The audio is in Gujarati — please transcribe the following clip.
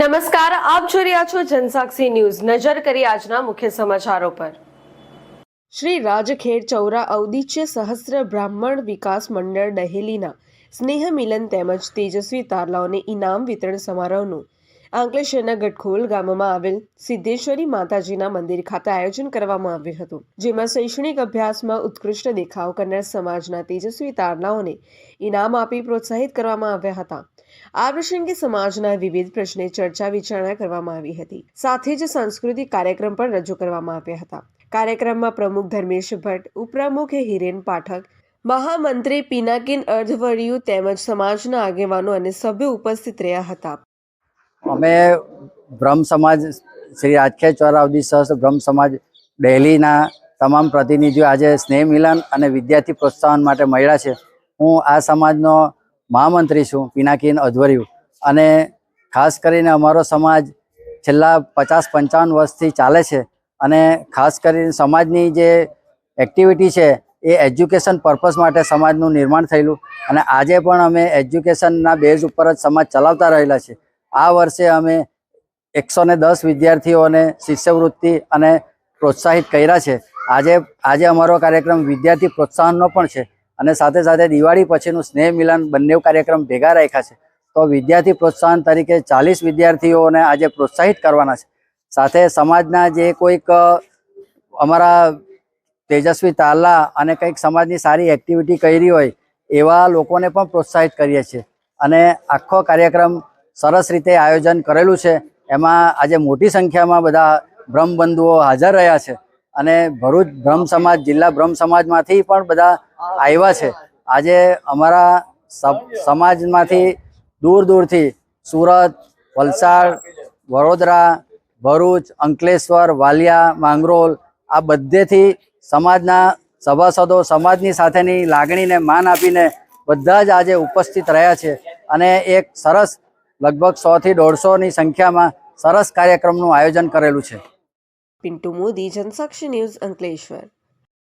નમસ્કાર, આપ જોઈ રહ્યા છો જનસાક્ષી ન્યૂઝ। નજર કરી આજના મુખ્ય સમાચારો પર। શ્રી રાજખેડ ચૌરા ઔદિત્ય સહસ્ત્ર બ્રાહ્મણ વિકાસ મંડળ દહેલીના સ્નેહ મિલન તેમજ તેજસ્વી તારલાઓને ઇનામ વિતરણ સમારોહનું અંકલેશ્વરના ગટખોલ ગામમાં આવેલ સિદ્ધેશ્વરી માતાજીના મંદિર ખાતે આયોજન કરવામાં આવ્યું હતું, જેમાં શૈક્ષણિક અભ્યાસમાં ઉત્કૃષ્ટ દેખાવ કરનાર સમાજના તેજસ્વી તારલાઓને ઇનામ આપી પ્રોત્સાહિત કરવામાં આવ્યા હતા। આ પ્રસંગે સમાજના વિવિધ પ્રશ્ને ચર્ચા વિચારણા કરવામાં આવી હતી, સાથે જ સાંસ્કૃતિક કાર્યક્રમ પણ રજૂ કરવામાં આવ્યા હતા। કાર્યક્રમમાં પ્રમુખ ધર્મેશ ભટ્ટ, ઉપપ્રમુખ હિરેન પાઠક, મહામંત્રી પિનાકિન અર્ધવરિયુ તેમજ સમાજના આગેવાનો અને સભ્યો ઉપસ્થિત રહ્યા હતા। અમે બ્રહ્મ સમાજ શ્રી રાજખેડ ચૌરા ઔદિત્ય સહસ્ત્ર બ્રહ્મ સમાજ દિલ્હીના તમામ પ્રતિનિધિઓ આજે સ્નેહ મિલન અને વિદ્યાર્થી પ્રોત્સાહન માટે મળ્યા છે। હું આ સમાજનો મહામંત્રી છું, પિનાકિન અર્ધવરિયુ, અને ખાસ કરીને અમારો સમાજ છેલ્લા 50-55 વર્ષથી ચાલે છે અને ખાસ કરીને સમાજની જે એક્ટિવિટી છે એ એજ્યુકેશન પર્પઝ માટે સમાજનું નિર્માણ થયેલું, અને આજે પણ અમે એજ્યુકેશનના બેઝ ઉપર જ સમાજ ચલાવતા રહેલા છે। આ વર્ષે અમે 110 વિદ્યાર્થીઓને શિષ્યવૃત્તિ અને પ્રોત્સાહિત કર્યા છે। આજે અમારો કાર્યક્રમ વિદ્યાર્થી પ્રોત્સાહનનો પણ છે અને સાથે સાથે દિવાળી પછીનું સ્નેહ મિલન બંને કાર્યક્રમ ભેગા રાખ્યા છે। તો વિદ્યાર્થી પ્રોત્સાહન તરીકે 40 વિદ્યાર્થીઓને આજે પ્રોત્સાહિત કરવાના છે। સાથે સમાજના જે કોઈક અમારા તેજસ્વી તારલા અને કંઈક સમાજની સારી એક્ટિવિટી કરી હોય એવા લોકોને પણ પ્રોત્સાહિત કરીએ છીએ, અને આખો કાર્યક્રમ સરસ રીતે આયોજન કરેલું છે। એમાં આજે મોટી સંખ્યામાં બધા બ્રહ્મબંધુઓ હાજર રહ્યા છે અને ભરૂચ બ્રહ્મ સમાજ, જિલ્લા બ્રહ્મ સમાજમાંથી પણ બધા આવ્યા છે। આજે અમારા સમાજમાંથી દૂર દૂરથી સુરત, વલસાડ, વડોદરા, ભરૂચ, અંકલેશ્વર, વાલિયા, માંગરોળ આ બધેથી સમાજના સભાસદો સમાજની સાથેની લાગણીને માન આપીને બધા જ આજે ઉપસ્થિત રહ્યા છે, અને એક સરસ લગભગ 100 થી 150ની સંખ્યામાં સરસ કાર્યક્રમનું આયોજન કરેલું છે। પિન્ટુ મોદી, જનસાક્ષી ન્યૂઝ, અંકલેશ્વર।